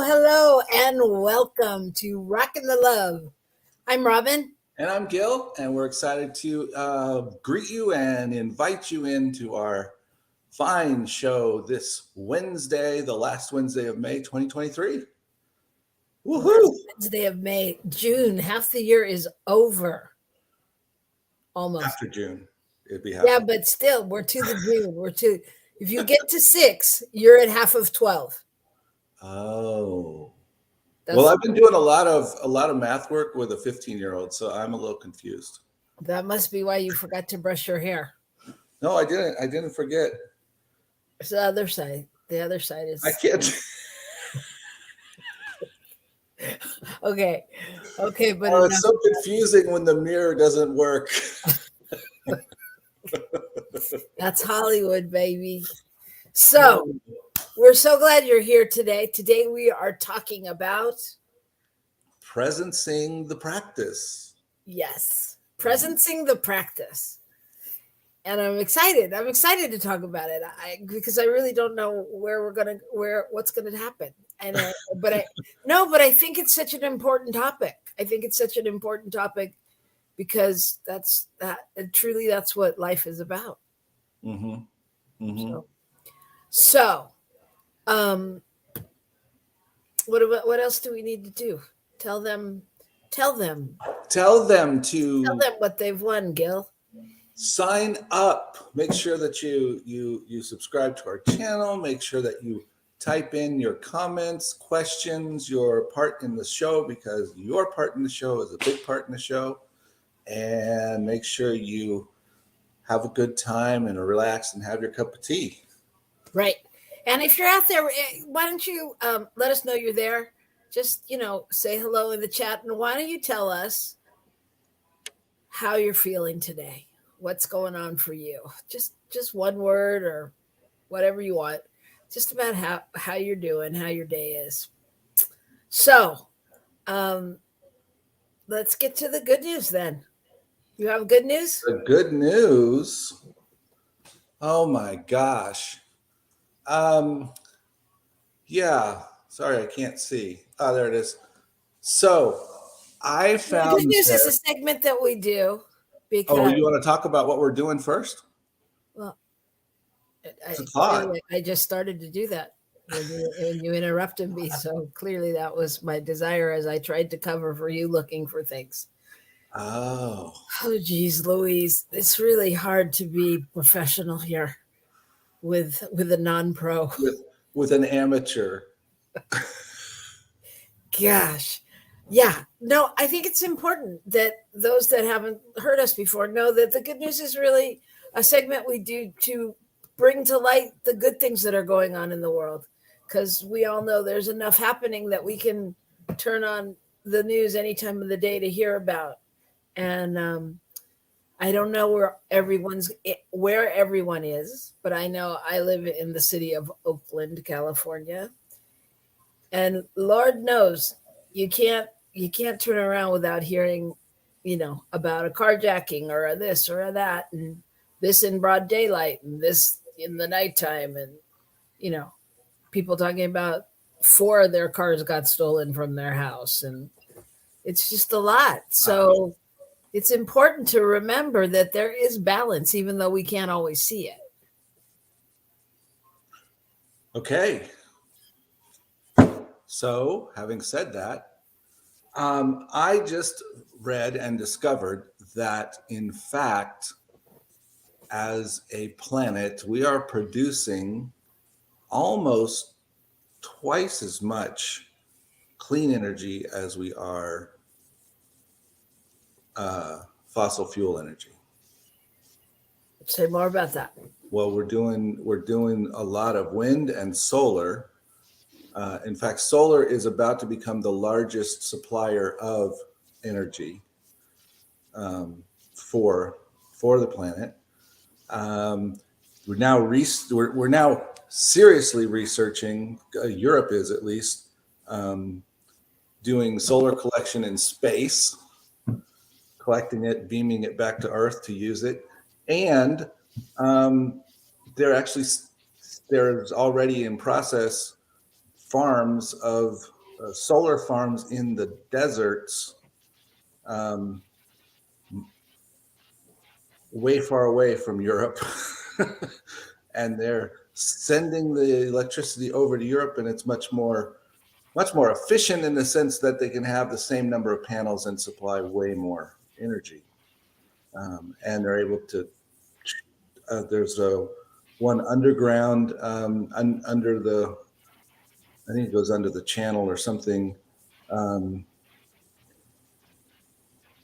hello, and welcome to Rockin the Love. I'm Robyn. And I'm Gil, and we're excited to greet you and invite you into our fine show this Wednesday, the last Wednesday of May 2023. Last Woohoo! Wednesday of May, June. Half the year is over. Almost. After June, it'd be half. Yeah, but still, we're to the June. If you get to 6, you're at half of 12. Oh. That's, Well, I've been doing a lot of math work with a 15-year-old, so I'm a little confused. that must be why you forgot to brush your hair. No, I didn't. I didn't forget. It's the other side. The other side is I can't. okay. Okay, but Oh, it's so confusing when the mirror doesn't work. that's Hollywood, baby. So we're so glad you're here today. Today we are talking about Presencing the practice. yes, presencing the practice. And I'm excited. I'm excited to talk about it. Because I really don't know what's gonna happen. And but I think it's such an important topic. I think it's such an important topic because that's what life is about. Mm-hmm. Mm-hmm. So what else do we need to do? Tell them what they've won, Gil. Sign up. Make sure that you subscribe to our channel. Make sure that you type in your comments, questions, your part in the show, because your part in the show is a big part in the show. And make sure you have a good time and relax and have your cup of tea. Right. And if you're out there, why don't you let us know you're there? Just, say hello in the chat. And why don't you tell us how you're feeling today? What's going on for you? Just one word or whatever you want. Just about how you're doing, how your day is. So let's get to the good news then. You have good news? The good news. Oh my gosh. Yeah. Sorry, I can't see. Oh, there it is. So I found the good news is a segment that we do. Because you want to talk about what we're doing first? Well, I just started to do that when you interrupted me. So clearly that was my desire as I tried to cover for you looking for things. Oh, geez, Louise, it's really hard to be professional here with a non-pro. With an amateur. Gosh. Yeah, no, I think it's important that those that haven't heard us before know that the good news is really a segment we do to bring to light the good things that are going on in the world. Because we all know there's enough happening that we can turn on the news any time of the day to hear about. And I don't know where everyone is, but I know I live in the city of Oakland, California. And Lord knows you can't turn around without hearing, about a carjacking or a this or a that, and this in broad daylight and this in the nighttime. And, people talking about 4 of their cars got stolen from their house. And it's just a lot. So it's important to remember that there is balance, even though we can't always see it. Okay. So, having said that, I just read and discovered that, in fact, as a planet, we are producing almost twice as much clean energy as we are fossil fuel energy. Say more about that. Well, we're doing a lot of wind and solar. In fact, solar is about to become the largest supplier of energy for the planet. We're now seriously researching. Europe is at least doing solar collection in space, collecting it, beaming it back to Earth to use it, and there's already in process farms of solar farms in the deserts, um, way far away from Europe. And they're sending the electricity over to Europe, and it's much more efficient in the sense that they can have the same number of panels and supply way more energy. And they're able to. There's one underground under the. I think it goes under the channel or something.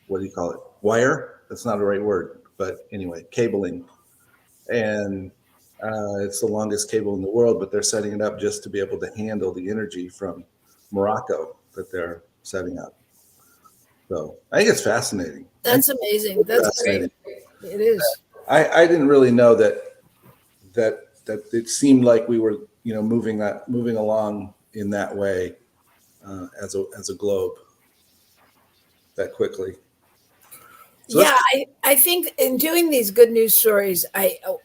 What do you call it? Wire? That's not the right word, but anyway, cabling. And it's the longest cable in the world, but they're setting it up just to be able to handle the energy from Morocco that they're setting up. So I think it's fascinating. That's amazing. That's great. It is. I didn't really know that it seemed like we were, moving along in that way as a globe that quickly. So yeah, I think in doing these good news stories,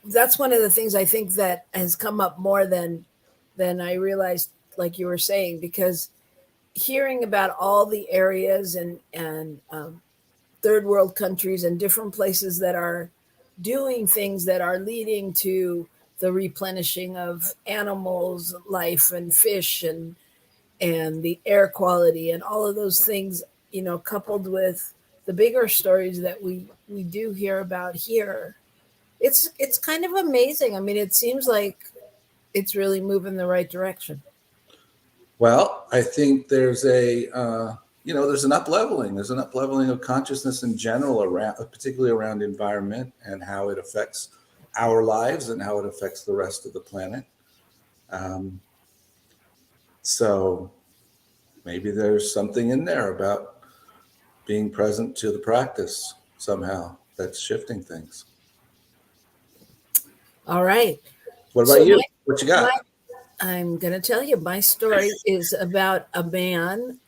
that's one of the things I think that has come up more than I realized, like you were saying, because hearing about all the areas and third world countries and different places that are doing things that are leading to the replenishing of animals, life, and fish, and the air quality, and all of those things, coupled with the bigger stories that we do hear about here, it's kind of amazing. I mean, it seems like it's really moving the right direction. Well, I think there's there's an up-leveling. There's an up-leveling of consciousness in general, particularly around environment and how it affects our lives and how it affects the rest of the planet. So maybe there's something in there about being present to the practice somehow that's shifting things. All right. What about you? What you got? I'm going to tell you, my story is about a man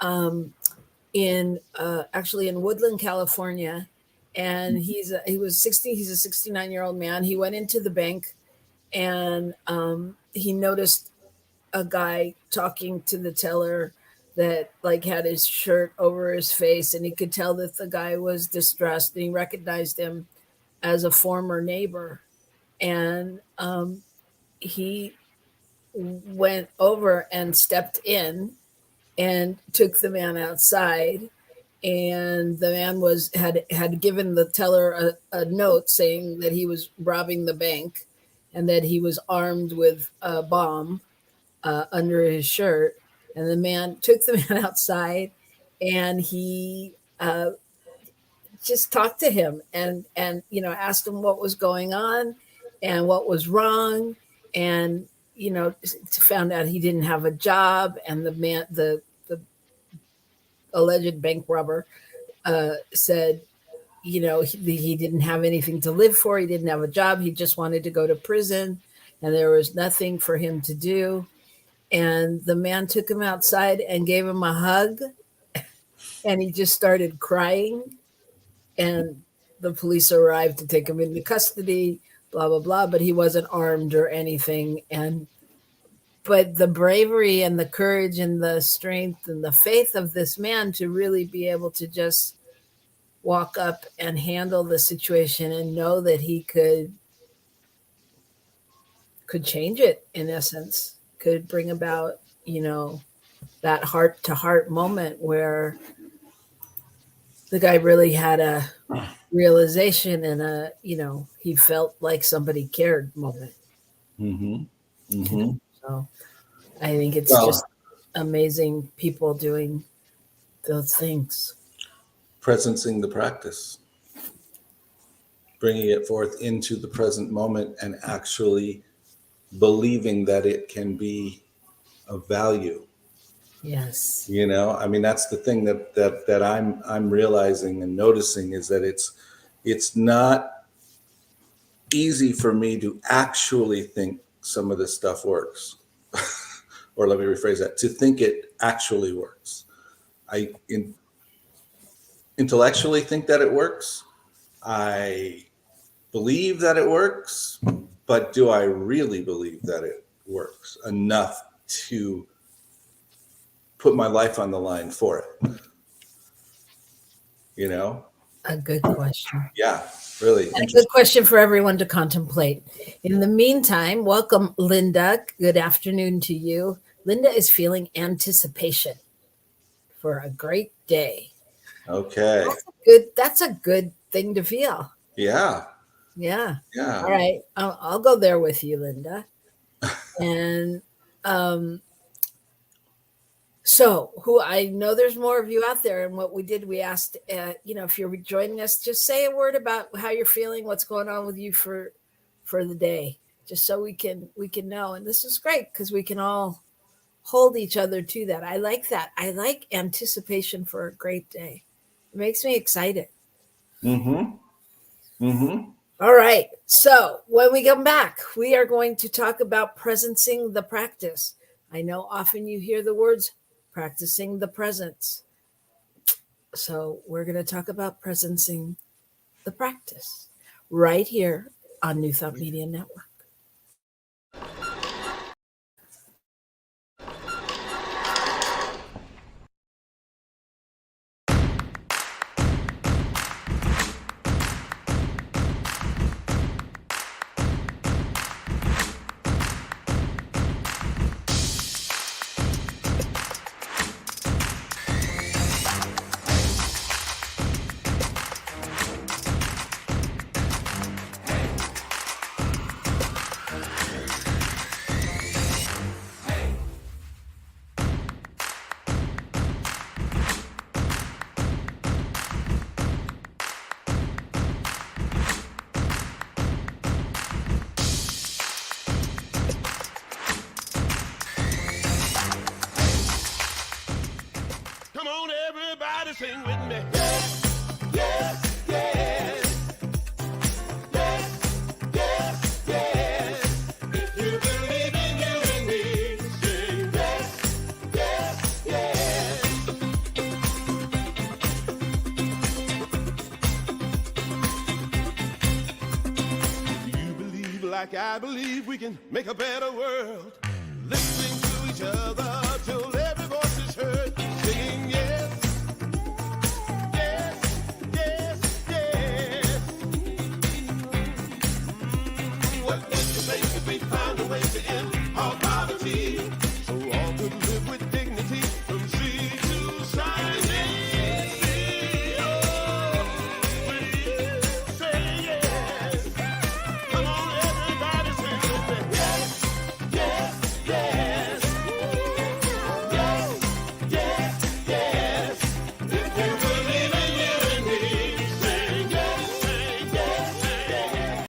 actually in Woodland, California. And he was 60. He's a 69-year-old man. He went into the bank and he noticed a guy talking to the teller that like had his shirt over his face, and he could tell that the guy was distressed, and he recognized him as a former neighbor. And he went over and stepped in and took the man outside, and the man had given the teller a note saying that he was robbing the bank and that he was armed with a bomb under his shirt. And the man took the man outside, and he just talked to him and asked him what was going on and what was wrong, and found out he didn't have a job. And the alleged bank robber said, he didn't have anything to live for. He didn't have a job. He just wanted to go to prison, and there was nothing for him to do. And the man took him outside and gave him a hug, and he just started crying. And the police arrived to take him into custody, blah, blah, blah. But he wasn't armed or anything. But the bravery and the courage and the strength and the faith of this man to really be able to just walk up and handle the situation and know that he could change it, in essence, could bring about, that heart to heart moment where the guy really had a realization and he felt like somebody cared moment. Mm-hmm. Mm-hmm. So I think it's just amazing people doing those things. Presencing the practice, bringing it forth into the present moment and actually believing that it can be of value. Yes. I mean, that's the thing that I'm realizing and noticing, is that it's not easy for me to actually think some of this stuff works. Or let me rephrase that, to think it actually works. I intellectually think that it works. I believe that it works, but do I really believe that it works enough to put my life on the line for it? You know? A good question. Yeah, really And a interesting. good question for everyone to contemplate. In the meantime, welcome, Linda. Good afternoon to you. Linda is feeling anticipation for a great day. Okay. That's a good thing to feel. Yeah. Yeah. Yeah. All right. I'll go there with you, Linda. And um, so, who I know there's more of you out there. And what we did, we asked, if you're joining us, just say a word about how you're feeling, what's going on with you for the day, just so we can know. And this is great because we can all hold each other to that. I like that. I like anticipation for a great day. It makes me excited. Mm-hmm. Mm-hmm. All right. So when we come back, we are going to talk about presencing the practice. I know often you hear the words practicing the presence. So we're going to talk about presencing the practice right here on New Thought Media Network. Come on, everybody, sing with me. Yes, yes, yes. Yes, yes, yes. If you believe in you and me, sing yes, yes, yes. If you believe like I believe, we can make a better world. Listening to each other till every voice is heard. Singing yes, yes, yes, yes. What makes you make if we find a way to end all poverty? So all could live with dignity from sea to shining sea. Oh, we say yes. Come on, everybody, sing with me. Yes, yes, yes. Yes, yes, yes. If you believe in you and me, sing yes, sing yes, sing yes.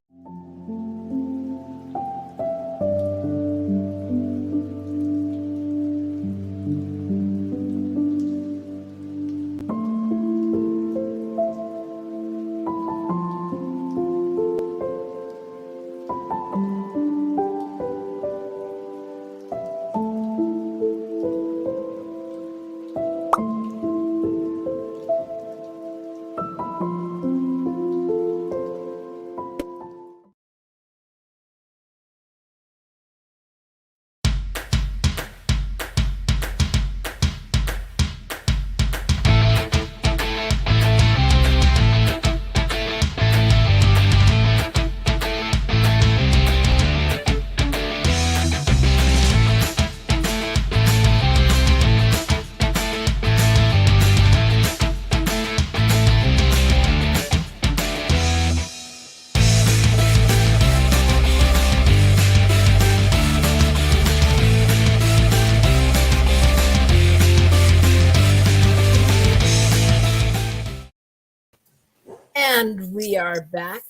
And we are back.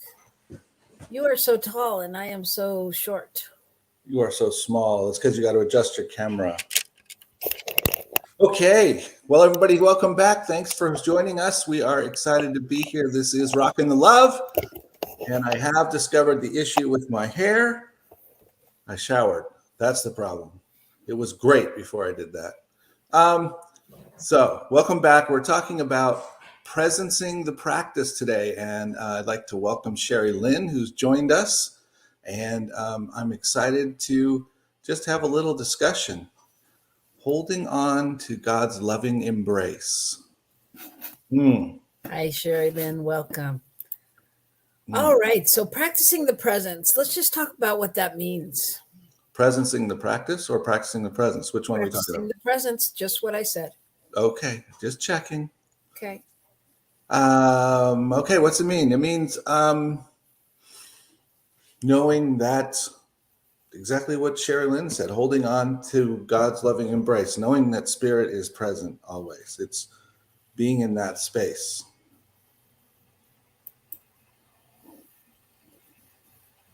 You are so tall and I am so short. You are so small. It's because you got to adjust your camera. Okay. Well, everybody, welcome back. Thanks for joining us. We are excited to be here. This is Rockin the Love. And I have discovered the issue with my hair. I showered. That's the problem. It was great before I did that. So welcome back. We're talking about presencing the practice today. And I'd like to welcome Sherry Lynn, who's joined us. And I'm excited to just have a little discussion. Holding on to God's loving embrace. Hmm. Hi, Sherry Lynn. Welcome. Hmm. All right. So practicing the presence. Let's just talk about what that means. Presencing the practice or practicing the presence? Which one are we talking Practicing about? the presence, just what I said. Okay, just checking. Okay. Okay, what's it mean? It means knowing that exactly what Sherry Lynn said, holding on to God's loving embrace, knowing that Spirit is present always. It's being in that space.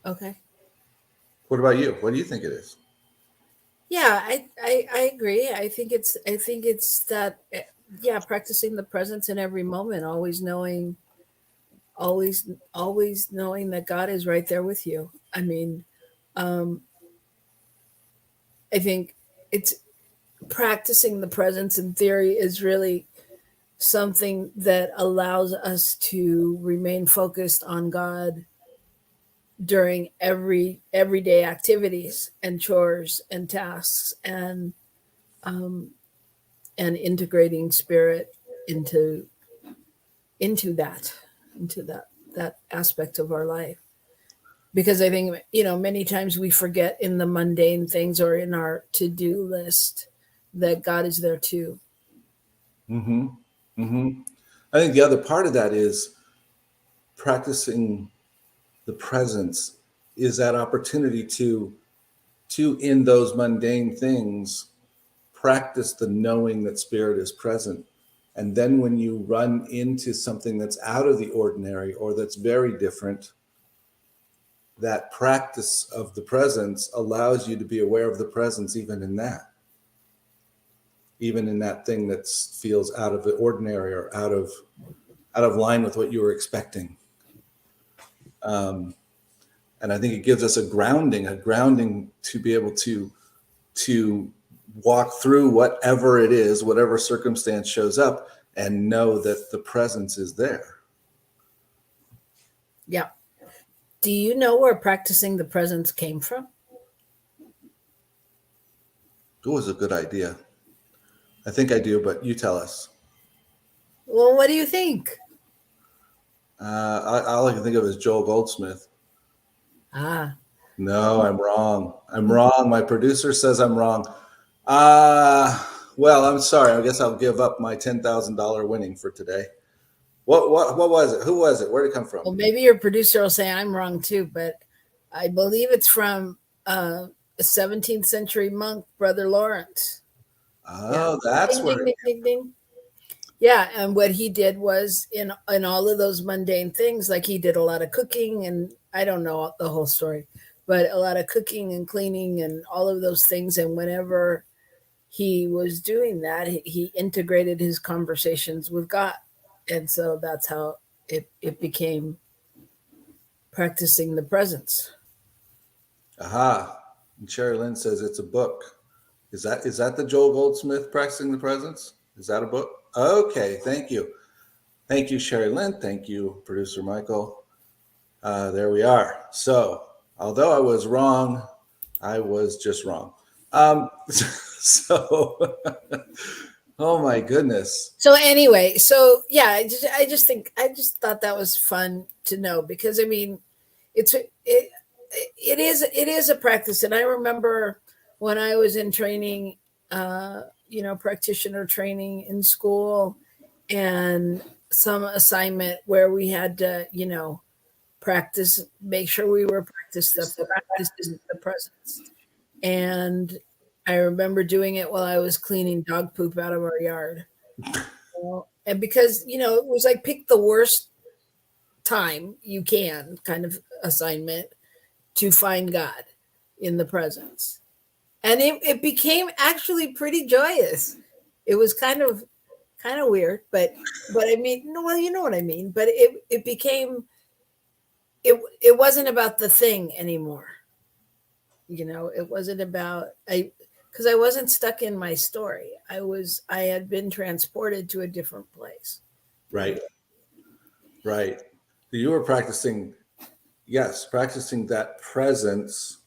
Okay. What about you? What do you think it is? Yeah, I agree. I think it's that yeah, practicing the presence in every moment, always knowing that God is right there with you. I mean, um I think it's practicing the presence in theory is really something that allows us to remain focused on God during everyday activities and chores and tasks um, and integrating spirit into into that into that aspect of our life, because I think many times we forget in the mundane things or in our to-do list that God is there too. Mm-hmm. Mm-hmm. I think the other part of that is practicing the presence is that opportunity to in those mundane things practice the knowing that Spirit is present. And then when you run into something that's out of the ordinary or that's very different, that practice of the presence allows you to be aware of the presence even in that thing that feels out of the ordinary or out of line with what you were expecting. And I think it gives us a grounding to be able to walk through whatever it is, whatever circumstance shows up, and know that the presence is there. Yeah. Do you know where practicing the presence came from? It was a good idea. I think I do, but you tell us. Well, what do you think? All I can think of is Joel Goldsmith. Ah, No, I'm wrong. I'm wrong. My producer says I'm wrong. Uh, well, I'm sorry. I guess I'll give up my $10,000 winning for today. What was it? Who was it? Where did it come from? well, maybe your producer will say I'm wrong too, but I believe it's from a 17th century monk, Brother Lawrence. Yeah. Oh, that's Ding, where ding, ding, ding, ding. Yeah, and what he did was in all of those mundane things, like he did a lot of cooking, and I don't know the whole story, but a lot of cooking and cleaning and all of those things. And whenever he was doing that, he integrated his conversations with God, and so that's how it became practicing the presence. aha. And Sherry Lynn says it's a book. Is that the Joel Goldsmith Practicing the Presence? Is that a book? Okay, thank you. Thank you, Sherry Lynn. Thank you, producer Michael. There we are. So, although I was wrong, I was just wrong. So, oh my goodness. So anyway, so yeah, I just thought that was fun to know, because I mean, it is a practice, and I remember when I was in training, practitioner training in school, and some assignment where we had to practice, make sure we were practicing the presence. And I remember doing it while I was cleaning dog poop out of our yard. And because, it was like pick the worst time you can kind of assignment to find God in the presence. And it became actually pretty joyous. It was kind of weird, but I mean, no, well, you know what I mean. But it became it wasn't about the thing anymore. It wasn't about because I wasn't stuck in my story. I had been transported to a different place. Right, right. You were practicing, yes, practicing that presence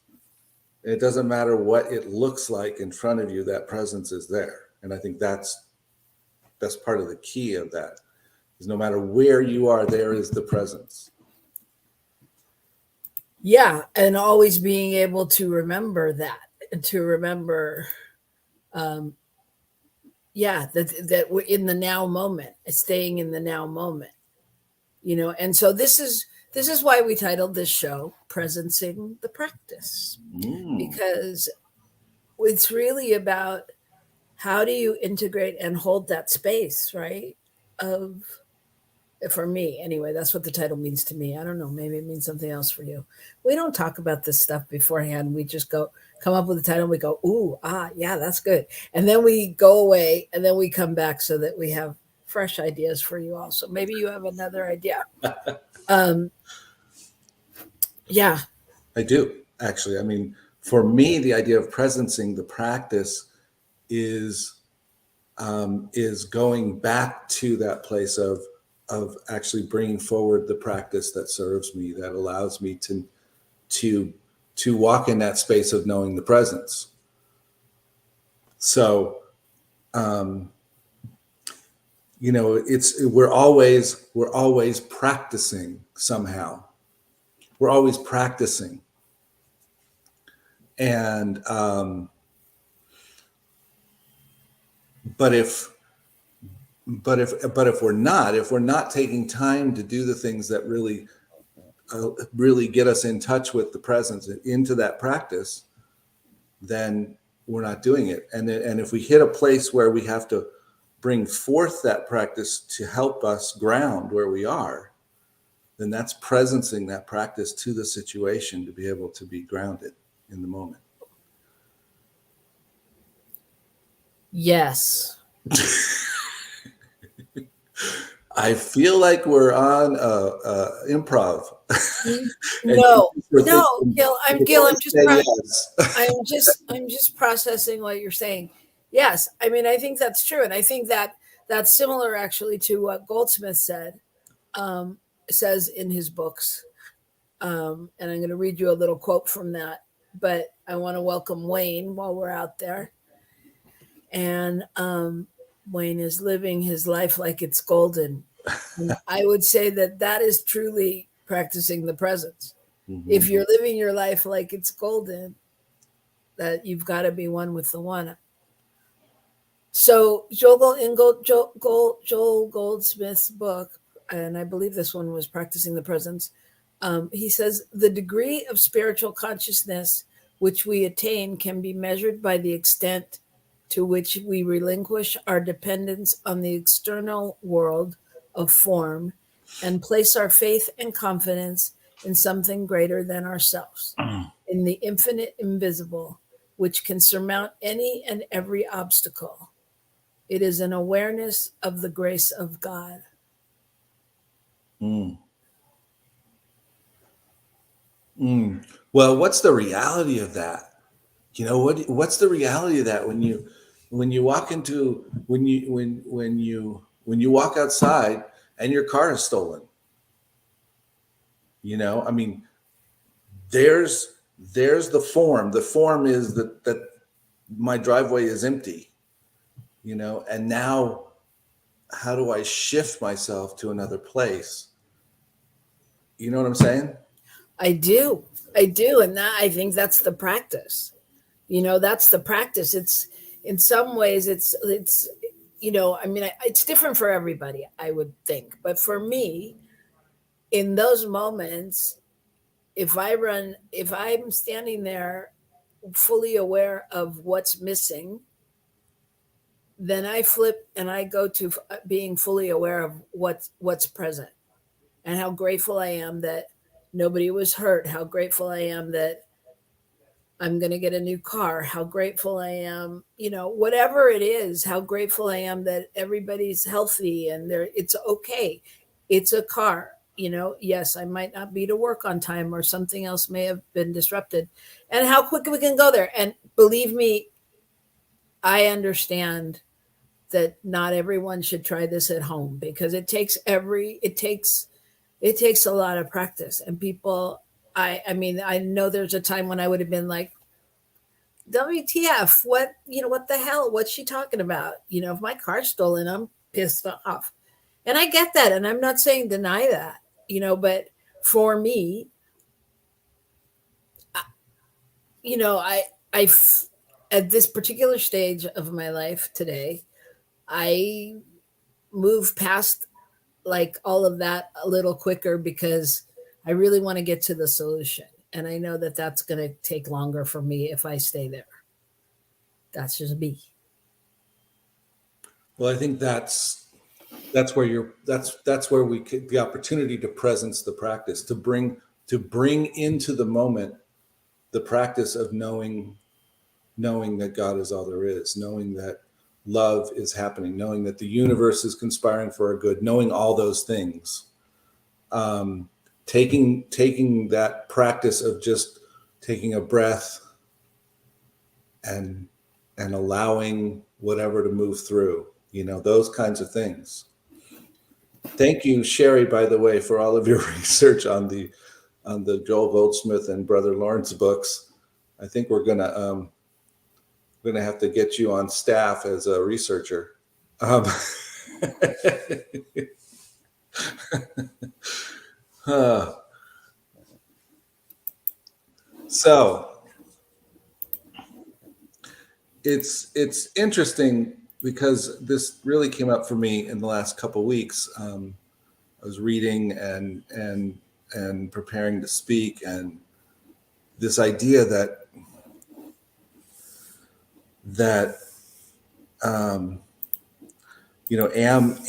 It doesn't matter what it looks like in front of you, that presence is there. And I think that's part of the key of that, is no matter where you are, there is the presence. Yeah, and always being able to remember that, and to remember, yeah, that we're in the now moment, staying in the now moment, And so this is why we titled this show "Presencing the Practice," because it's really about how do you integrate and hold that space, right? Of For me anyway, that's what the title means to me. I don't know, maybe it means something else for you. We don't talk about this stuff beforehand. We just come up with a title and we go, ooh, yeah, that's good, and then we go away and then we come back so that we have fresh ideas for you all. So maybe you have another idea. Yeah. I do, actually. I mean, for me, the idea of presencing the practice is going back to that place of actually bringing forward the practice that serves me, that allows me to walk in that space of knowing the presence. So, we're always practicing somehow. We're always practicing. And, but if we're not taking time to do the things that really get us in touch with the presence and into that practice, then we're not doing it. And if we hit a place where we have to bring forth that practice to help us ground where we are, then that's presencing that practice to the situation to be able to be grounded in the moment. Yes. I feel like we're on improv. No, Gil. I'm Yes. I'm just processing what you're saying. Yes, I mean, I think that's true, and I think that that's similar actually to what Goldsmith says in his books. And I'm going to read you a little quote from that. But I want to welcome Wayne while we're out there, and Wayne is living his life like it's golden. And I would say that is truly practicing the presence. Mm-hmm. If you're living your life like it's golden, that you've got to be one with the one. So Joel Goldsmith's book, and I believe this one was Practicing the Presence, he says, the degree of spiritual consciousness which we attain can be measured by the extent to which we relinquish our dependence on the external world of form and place our faith and confidence in something greater than ourselves, in the infinite invisible, which can surmount any and every obstacle. It is an awareness of the grace of God. Well, what's the reality of that? What's the reality of that when you walk into when you walk outside and your car is stolen? I mean, there's the form. The form is that my driveway is empty, and now how do I shift myself to another place? You know what I'm saying? I do. And I think that's the practice. That's the practice. It's in some ways it's I mean, it's different for everybody, I would think. But for me, in those moments, if I'm standing there fully aware of what's missing, then I flip and I go to being fully aware of what's present, and how grateful I am that nobody was hurt, how grateful I am that I'm going to get a new car, how grateful I am, whatever it is, how grateful I am that everybody's healthy and it's okay. It's a car, yes, I might not be to work on time or something else may have been disrupted, and how quick we can go there. And believe me, I understand that not everyone should try this at home, because it takes a lot of practice. And people, I mean, I know there's a time when I would have been like, WTF? What, what the hell? What's she talking about? If my car's stolen, I'm pissed off. And I get that. And I'm not saying deny that, but for me, you know, I, I, f- at this particular stage of my life today, I move past like all of that a little quicker because I really want to get to the solution. And I know that that's going to take longer for me if I stay there. That's just me. Well, I think that's where that's where we could, the opportunity to presence the practice, to bring into the moment the practice of knowing that God is all there is, knowing that love is happening, knowing that the universe is conspiring for our good, knowing all those things. Taking that practice of just taking a breath and allowing whatever to move through, those kinds of things. Thank you, Sherry, by the way, for all of your research on the Joel Goldsmith and Brother Lawrence books. I think we're gonna have to get you on staff as a researcher. So it's interesting because this really came up for me in the last couple of weeks. I was reading and preparing to speak, and this idea that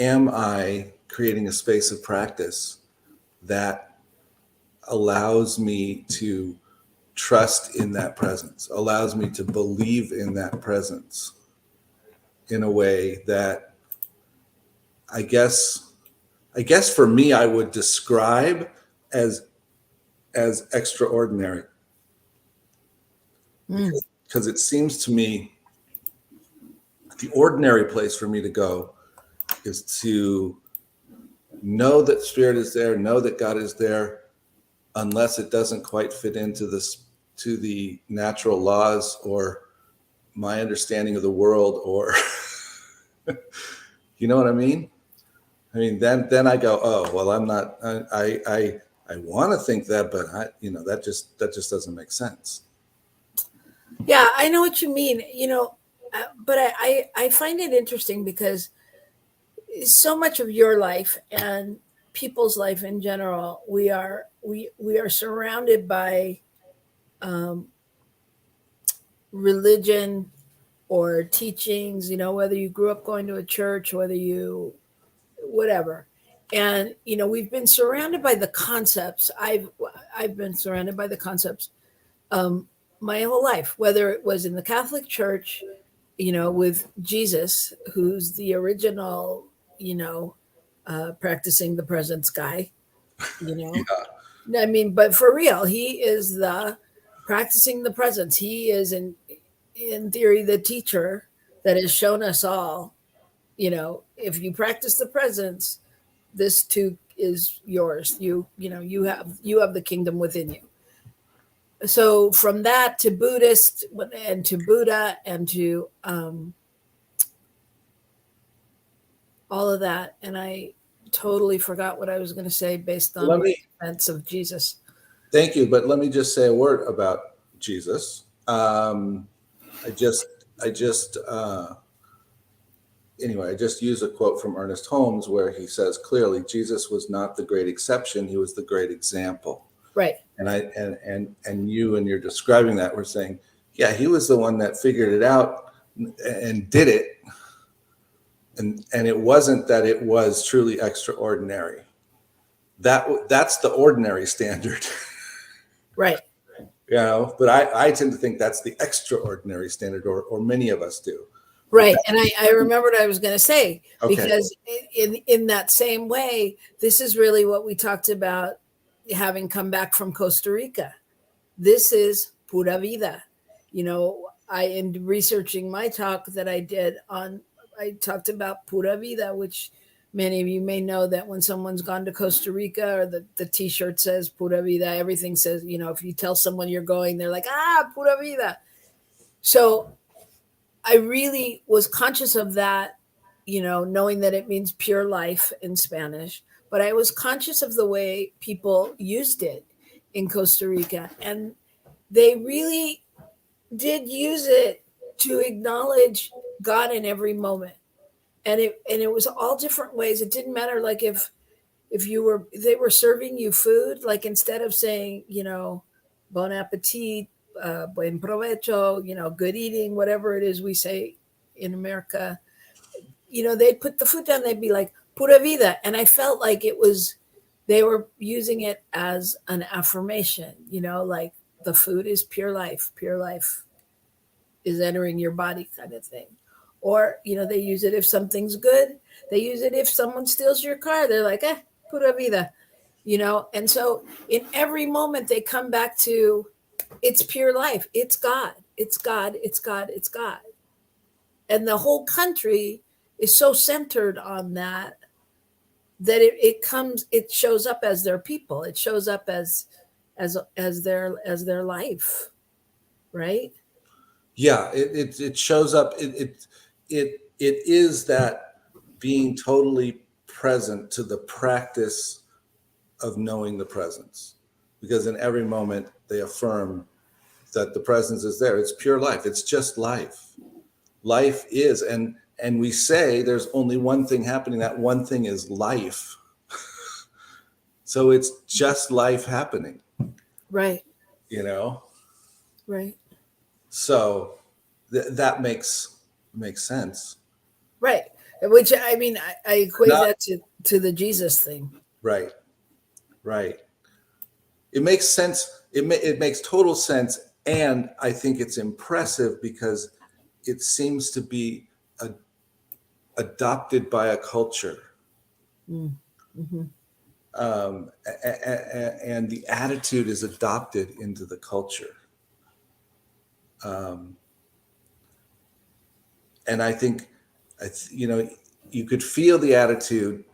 am I creating a space of practice that allows me to trust in that presence, allows me to believe in that presence in a way that I guess for me I would describe as extraordinary. Because it seems to me the ordinary place for me to go is to know that Spirit is there, know that God is there, unless it doesn't quite fit into to the natural laws or my understanding of the world, or you know what I mean? I mean, then I go, oh, well, I'm not, I want to think that, but that just doesn't make sense. Yeah, I know what you mean, but I find it interesting because so much of your life and people's life in general, we are surrounded by religion or teachings, whether you grew up going to a church, whether you whatever. And we've been surrounded by the concepts. I've been surrounded by the concepts my whole life, whether it was in the Catholic Church, with Jesus, who's the original, practicing the presence guy, Yeah. I mean, but for real, he is the practicing the presence. He is in theory the teacher that has shown us all, if you practice the presence, this too is yours. You have the kingdom within you. So from that to Buddhist and to Buddha and to all of that, and I totally forgot what I was going to say based on the defense of Jesus. Thank you, but let me just say a word about Jesus. I just use a quote from Ernest Holmes where he says clearly, Jesus was not the great exception; he was the great example. Right. And you're describing that, we're saying, yeah, he was the one that figured it out and did it. And it wasn't that it was truly extraordinary. That's the ordinary standard. Right. But I tend to think that's the extraordinary standard, or many of us do. Right. And I remember what I was going to say, Okay. Because in that same way, this is really what we talked about having come back from Costa Rica. This is pura vida. In researching my talk that I did I talked about pura vida, which many of you may know that when someone's gone to Costa Rica, or the t-shirt says pura vida, everything says, if you tell someone you're going, they're like, pura vida. So I really was conscious of that, knowing that it means pure life in Spanish, but I was conscious of the way people used it in Costa Rica. And they really did use it to acknowledge God in every moment. And it was all different ways. It didn't matter, like, if they were serving you food, like, instead of saying, bon appetit, buen provecho, good eating, whatever it is we say in America, they'd put the food down, they'd be like, pura vida. And I felt like they were using it as an affirmation, like, the food is pure life is entering your body, kind of thing. Or, they use it if something's good. They use it if someone steals your car. They're like, pura vida, And so in every moment they come back to, it's pure life. It's God. It's God. It's God. It's God. And the whole country is so centered on that it shows up as their people. It shows up as their life, right? Yeah, it shows up. It is that being totally present to the practice of knowing the presence, because in every moment they affirm that the presence is there. It's pure life. It's just life. Life is, and we say there's only one thing happening. That one thing is life. So it's just life happening. Right. Right. So that makes sense. Right. Which, I mean, I equate Not, that to the Jesus thing. right. It makes sense. It makes total sense. And I think it's impressive because it seems to be adopted by a culture. Mm-hmm. And the attitude is adopted into the culture. And I think, you could feel the attitude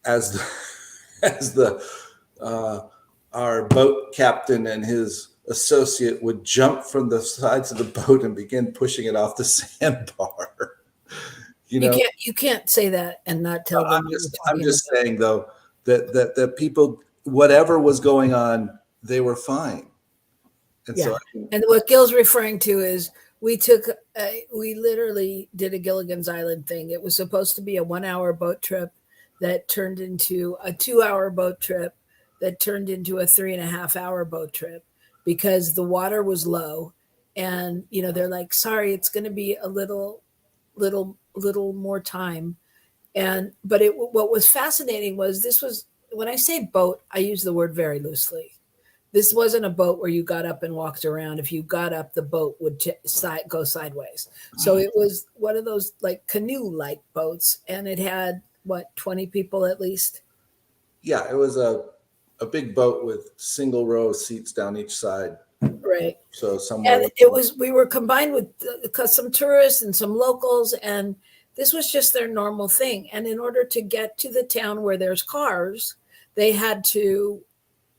as our boat captain and his associate would jump from the sides of the boat and begin pushing it off the sandbar. You can't say that and not tell them. I'm just saying, though, that people, whatever was going on, they were fine. And yeah. So and what Gil's referring to is we literally did a Gilligan's Island thing. It was supposed to be a 1-hour boat trip that turned into a 2-hour boat trip that turned into a 3.5-hour boat trip because the water was low. And, they're like, sorry, it's going to be a little more time. But what was fascinating was when I say boat, I use the word very loosely. This wasn't a boat where you got up and walked around. If you got up, the boat would go sideways. So it was one of those like canoe-like boats, and it had 20 people at least. Yeah, it was a big boat with single row seats down each side. Right. So somewhere. And we were combined with some tourists and some locals, and this was just their normal thing. And in order to get to the town where there's cars, they had to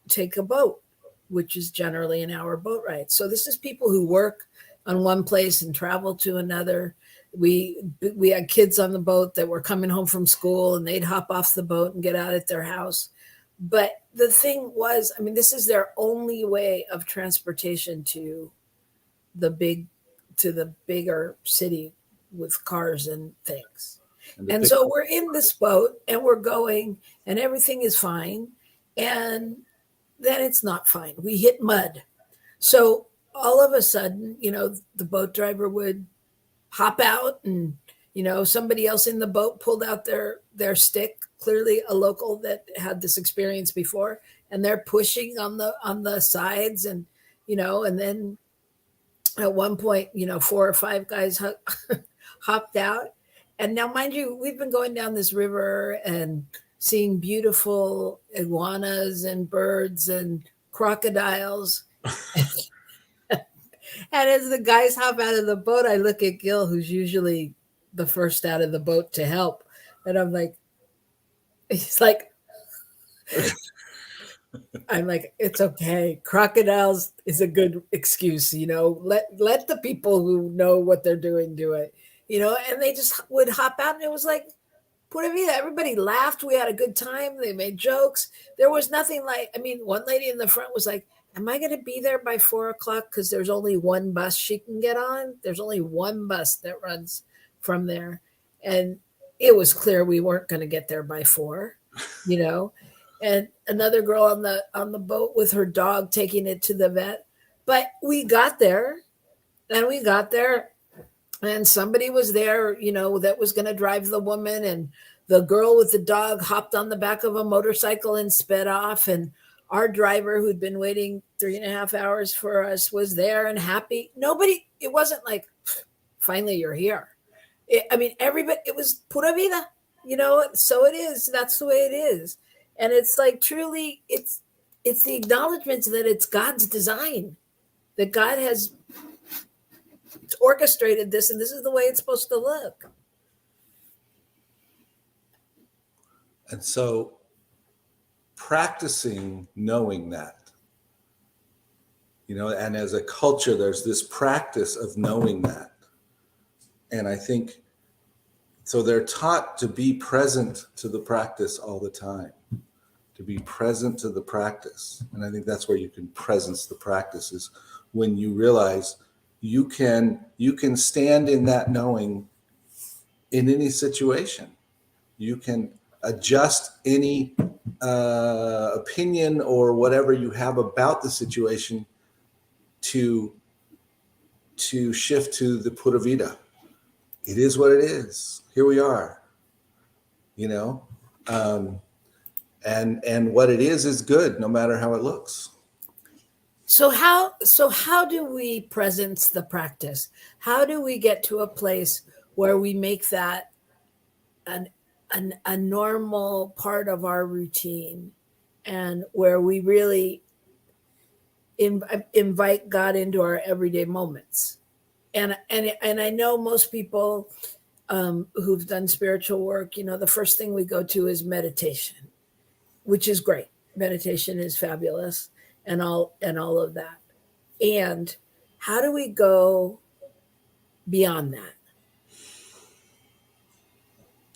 take a boat, which is generally an hour boat ride. So this is people who work on one place and travel to another. We had kids on the boat that were coming home from school, and they'd hop off the boat and get out at their house. But the thing was, I mean, this is their only way of transportation to the bigger city with cars and things. And so we're in this boat and we're going and everything is fine. And then it's not fine. We hit mud. So all of a sudden, the boat driver would hop out and, somebody else in the boat pulled out their stick, clearly a local that had this experience before, and they're pushing on the sides and, and then at one point, 4 or 5 guys hopped out. And now, mind you, we've been going down this river and seeing beautiful iguanas and birds and crocodiles. And as the guys hop out of the boat, I look at Gil, who's usually the first out of the boat to help. And I'm like, he's like, I'm like, it's okay. Crocodiles is a good excuse, Let the people who know what they're doing do it, and they just would hop out, and it was like pura vida. Everybody laughed. We had a good time. They made jokes. There was nothing like, I mean, one lady in the front was like, am I going to be there by 4 o'clock? Because there's only one bus she can get on. There's only one bus that runs from there. And it was clear we weren't going to get there by 4, you know. And another girl on the boat with her dog taking it to the vet. But we got there, and we got there, and somebody was there, that was going to drive the woman, and the girl with the dog hopped on the back of a motorcycle and sped off, and our driver, who'd been waiting 3.5 hours for us, was there and happy. Nobody, it wasn't like, finally you're here. I mean, everybody, it was pura vida, so it is. That's the way it is. And it's like, truly, it's the acknowledgement that it's God's design, that God has orchestrated this, and this is the way it's supposed to look. And so practicing knowing that, and as a culture, there's this practice of knowing that. And I think, so they're taught to be present to the practice all the time, to be present to the practice. And I think that's where you can presence the practice, is when you realize you can stand in that knowing in any situation. You can adjust any opinion or whatever you have about the situation to shift to the pura vida. It is what it is. Here we are, and what it is good, no matter how it looks. So how do we presence the practice? How do we get to a place where we make that a normal part of our routine, and where we really invite God into our everyday moments? And I know most people who've done spiritual work, the first thing we go to is meditation, which is great. Meditation is fabulous, and all of that. And how do we go beyond that?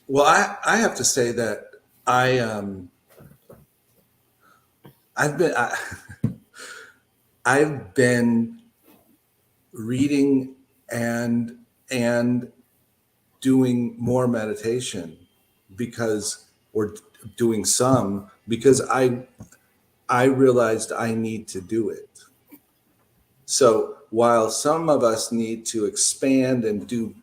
Well, I have to say that I've been reading and doing more meditation because I realized I need to do it. So while some of us need to expand and do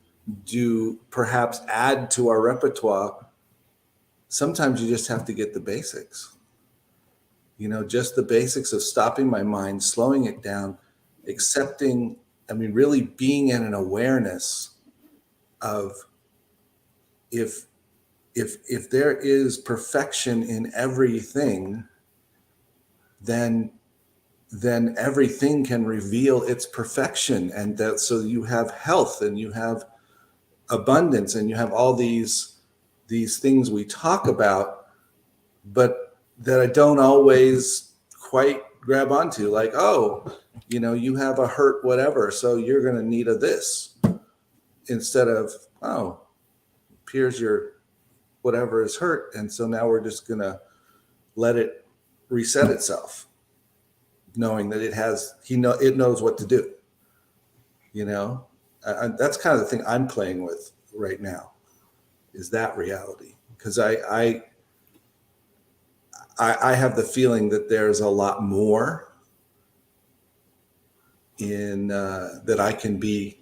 perhaps add to our repertoire, sometimes you just have to get the basics. Just the basics of stopping my mind, slowing it down, accepting, really being in an awareness of if there is perfection in everything, then everything can reveal its perfection, and that, so you have health and you have abundance and you have all these things we talk about, but that I don't always quite grab onto, like, oh, you have a hurt whatever, so you're going to need a this, instead of, oh, here's your whatever is hurt, and so now we're just going to let it reset itself, knowing that it knows what to do. That's kind of the thing I'm playing with right now, is that reality, because I have the feeling that there's a lot more in that I can be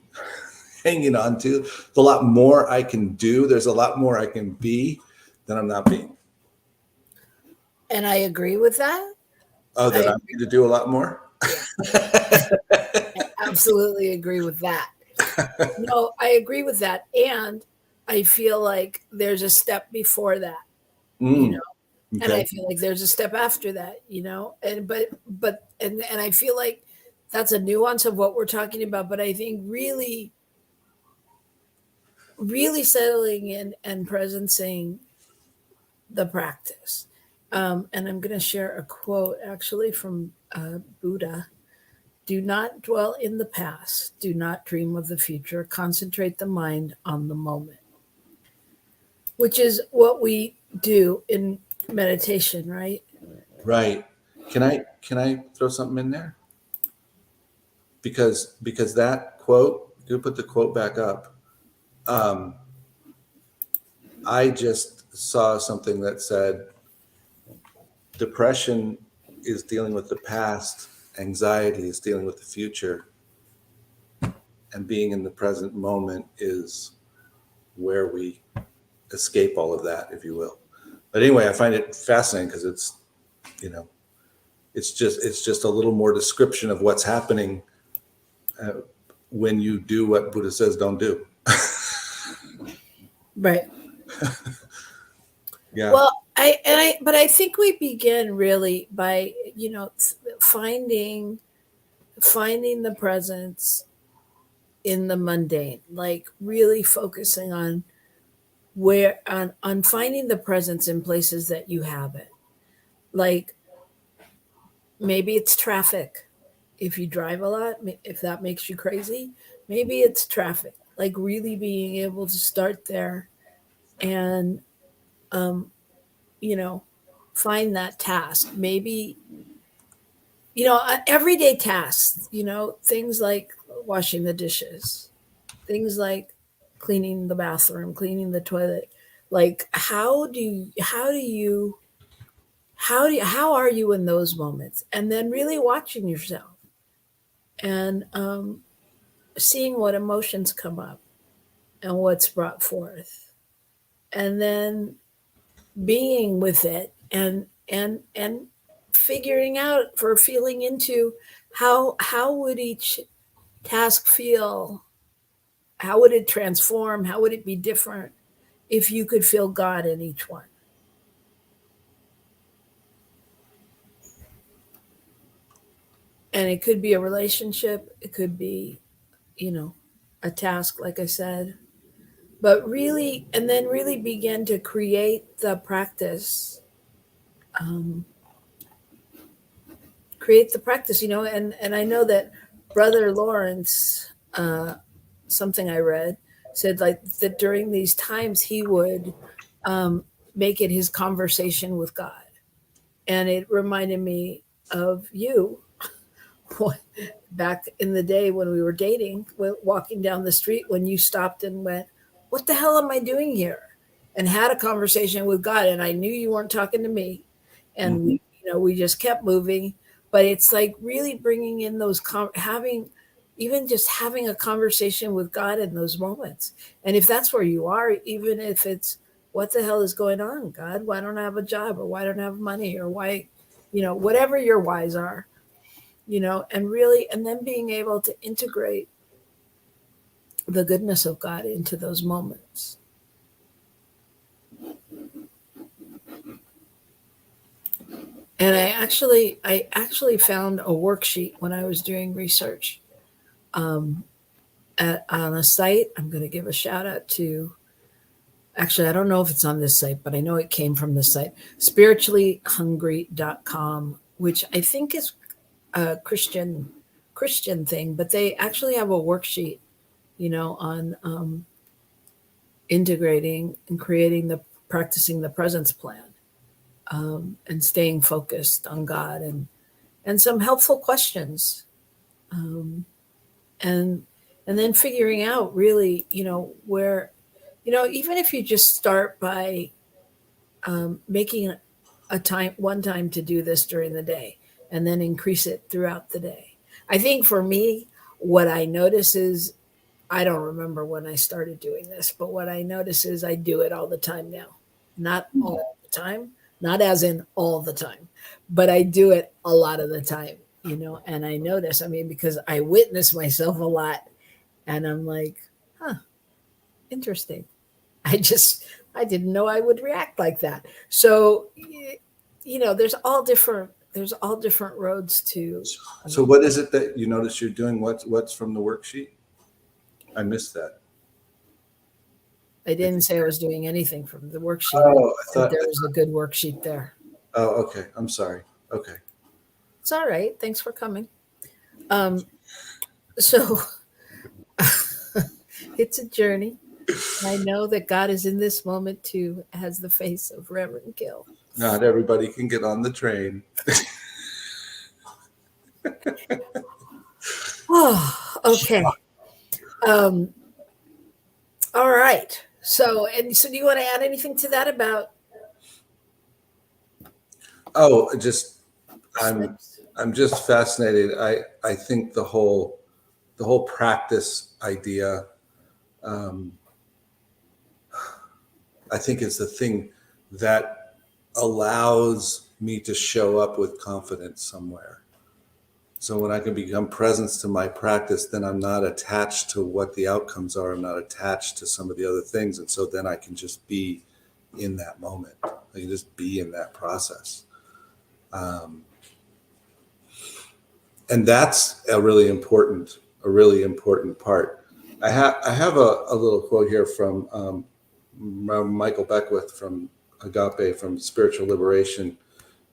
hanging on to. There's a lot more I can do. There's a lot more I can be than I'm not being. And I agree with that. Oh, that I need to do a lot more? I absolutely agree with that. No, I agree with that. And I feel like there's a step before that, Okay. And I feel like there's a step after that, and I feel like that's a nuance of what we're talking about. But I think really, really settling in and presencing the practice, And I'm going to share a quote actually from Buddha. Do not dwell in the past. Do not dream of the future. Concentrate the mind on the moment, which is what we do in meditation, right? Right. Can I throw something in there? Because that quote, you put the quote back up. Um, I just saw something that said depression is dealing with the past, anxiety is dealing with the future, and being in the present moment is where we escape all of that, if you will. But anyway, I find it fascinating because it's, you know, it's just a little more description of what's happening when you do what Buddha says don't do. Right. Yeah. Well, but I think we begin really by, finding the presence in the mundane, like really focusing on on finding the presence in places that you have it. Like maybe it's traffic. If you drive a lot, if that makes you crazy, maybe it's traffic. Like really being able to start there and, um, you know, find that task. Maybe, everyday tasks, things like washing the dishes, things like cleaning the bathroom, cleaning the toilet. Like how are you in those moments? And then really watching yourself and seeing what emotions come up and what's brought forth, and then being with it and figuring out for feeling into how would each task feel, how would it transform, how would it be different if you could feel God in each one. And it could be a relationship, it could be, you know a task, like I said, but really, and then really begin to create the practice, um, and I know that Brother Lawrence, something I read, said like that during these times he would, make it his conversation with God. And it reminded me of you back in the day when we were dating, walking down the street, when you stopped and went, "What the hell am I doing here?" And had a conversation with God. And I knew you weren't talking to me. And Mhm. we just kept moving. But it's like really bringing in those, having, even just having a conversation with God in those moments. And if that's where you are, even if it's, what the hell is going on, God? Why don't I have a job? Or why don't I have money? Or why, whatever your whys are, and really, and then being able to integrate the goodness of God into those moments. And I actually found a worksheet when I was doing research, um, on a site. I'm going to give a shout out to, actually, I don't know if it's on this site, but I know it came from the site, spirituallyhungry.com, which I think is a Christian thing, but they actually have a worksheet, on, integrating and creating the practicing the presence plan, and staying focused on God, and some helpful questions, um, and and then figuring out really, where, even if you just start by, making one time to do this during the day, and then increase it throughout the day. I think for me, what I notice is, I don't remember when I started doing this, but what I notice is I do it all the time now. Not all the time, not as in all the time, but I do it a lot of the time, and I notice, I mean, because I witness myself a lot, and I'm like, huh, interesting. I didn't know I would react like that. So, there's all different roads to, So what is it that you notice you're doing? What's from the worksheet? I missed that. I didn't say I was doing anything from the worksheet. I Oh, I said thought. there was a good worksheet there. Oh, okay. I'm sorry. Okay. It's all right. Thanks for coming. So it's a journey. I know that God is in this moment too, as the face of Reverend Gil. Not everybody can get on the train. Oh, okay. Um, all right. So do you want to add anything to that about Oh, just steps? I'm just fascinated. I think the whole practice idea, um, I think is the thing that allows me to show up with confidence somewhere. So when I can become presence to my practice, then I'm not attached to what the outcomes are. I'm not attached to some of the other things. And so then I can just be in that moment. I can just be in that process. And that's a really important part. I have a little quote here from Michael Beckwith from Agape, from Spiritual Liberation.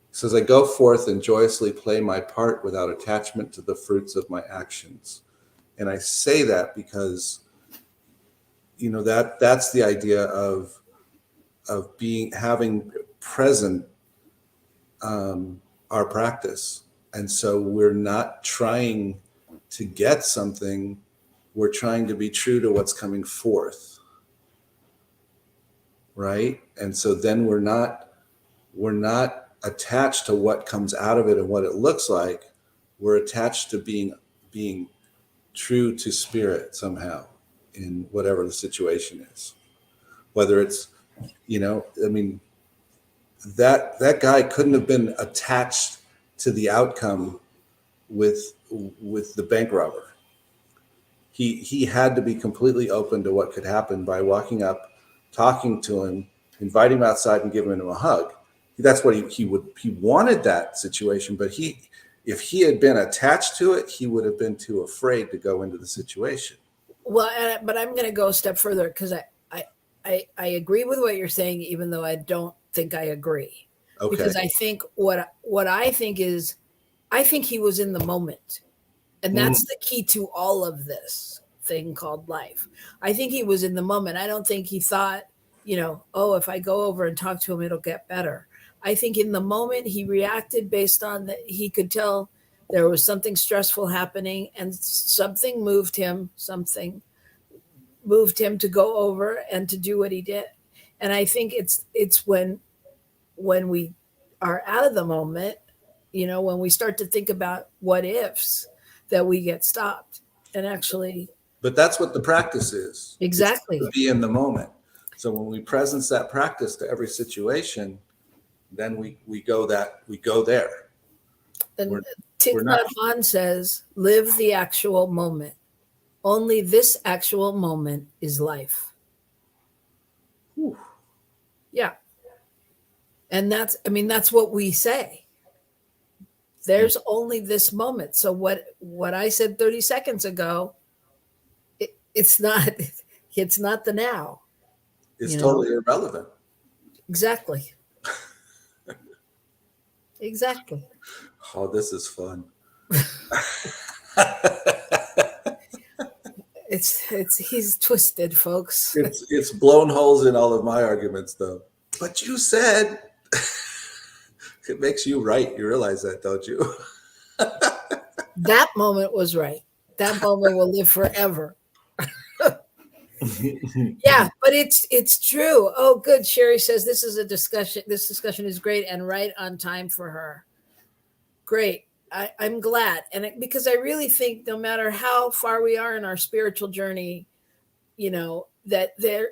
It says, "I go forth and joyously play my part without attachment to the fruits of my actions." And I say that because, that's the idea of having present our practice. And so we're not trying to get something, we're trying to be true to what's coming forth. Right? And so then we're not attached to what comes out of it and what it looks like. We're attached to being true to spirit somehow in whatever the situation is. Whether it's, I mean, that guy couldn't have been attached to the outcome with the bank robber. He had to be completely open to what could happen by walking up, talking to him, inviting him outside and giving him a hug. That's what he wanted that situation, but if he had been attached to it, he would have been too afraid to go into the situation. Well, but I'm going to go a step further because I agree with what you're saying, even though I don't think I agree. Okay. Because I think what I think is, I think he was in the moment. And that's the key to all of this thing called life. I think he was in the moment. I don't think he thought, oh, if I go over and talk to him, it'll get better. I think in the moment he reacted based on that. He could tell there was something stressful happening and something moved him to go over and to do what he did. And I think it's when we are out of the moment, when we start to think about what ifs, that we get stopped and actually. But that's what the practice is. Exactly. It's to be in the moment. So when we presence that practice to every situation, then we go there. And Thich Nhat Hanh says, live the actual moment. Only this actual moment is life. Whew. Yeah. And that's what we say. There's only this moment. So what I said 30 seconds ago, it's not the now. It's totally irrelevant. Exactly. Exactly. Oh, this is fun. He's twisted, folks. It's blown holes in all of my arguments, though. But you said it makes you right. You realize that, don't you? That moment was right. That moment will live forever. Yeah, but it's true. Oh, good. Sherry says this is a discussion. This discussion is great and right on time for her. Great. I'm glad. And because I really think no matter how far we are in our spiritual journey, that there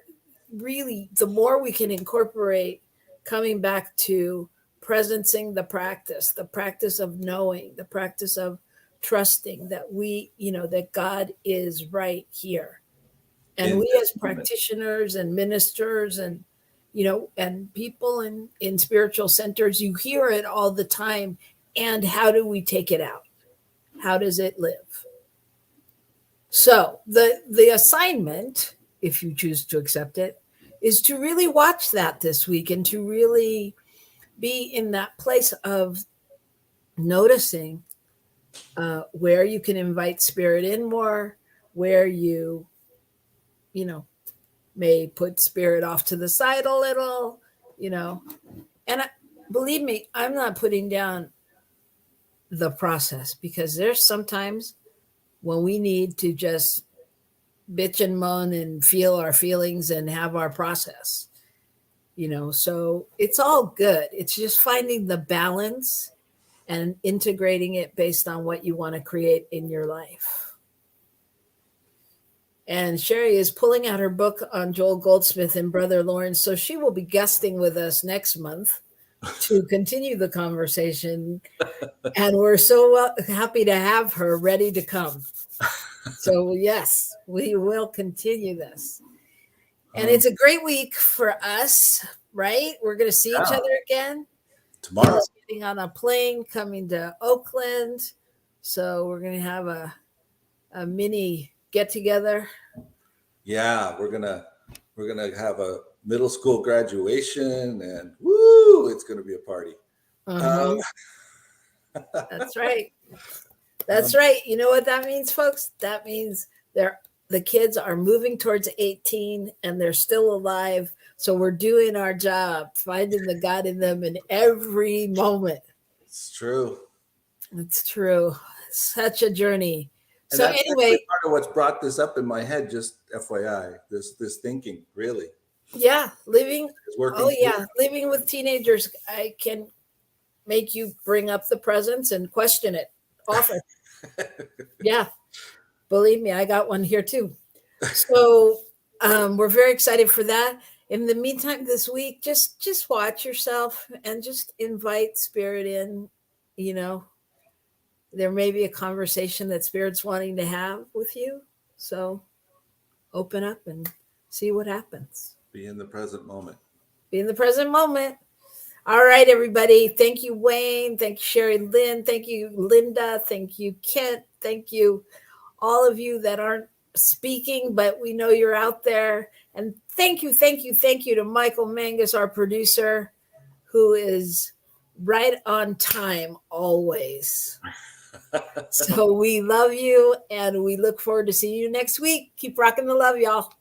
really, the more we can incorporate coming back to presencing the practice of knowing, the practice of trusting that that God is right here. And we as practitioners and ministers and, and people in spiritual centers, you hear it all the time. And how do we take it out? How does it live? So the assignment, if you choose to accept it, is to really watch that this week and to really be in that place of noticing where you can invite spirit in more, where you know, may put spirit off to the side a little, you know. And believe me, I'm not putting down the process, because there's sometimes when we need to just bitch and moan and feel our feelings and have our process, you know. So it's all good. It's just finding the balance and integrating it based on what you want to create in your life. And Sherry is pulling out her book on Joel Goldsmith and Brother Lawrence. So she will be guesting with us next month to continue the conversation. And we're so happy to have her ready to come. So, yes, we will continue this. And it's a great week for us, right? We're going to see each Yeah. other again. Tomorrow. Gil's getting on a plane coming to Oakland. So we're going to have a mini get together. Yeah, we're gonna have a middle school graduation, and woo, it's gonna be a party. Uh-huh. That's right. That's right. You know what that means, folks? That means the kids are moving towards 18 and they're still alive. So we're doing our job, finding the God in them in every moment. It's true. It's true. Such a journey. And So that's anyway, actually part of what's brought this up in my head. Just FYI, this thinking really yeah, living. is working. Oh yeah, living with teenagers, I can make you bring up the presents and question it often. Yeah, believe me, I got one here too. So we're very excited for that. In the meantime, this week, just watch yourself and just invite spirit in. You know, there may be a conversation that spirit's wanting to have with you. So open up and see what happens. Be in the present moment. Be in the present moment. All right, everybody. Thank you, Wayne. Thank you, Sherry Lynn. Thank you, Linda. Thank you, Kent. Thank you, all of you that aren't speaking, but we know you're out there. And thank you to Michael Mangus, our producer, who is right on time always. So we love you, and we look forward to seeing you next week. Keep rocking the love, y'all.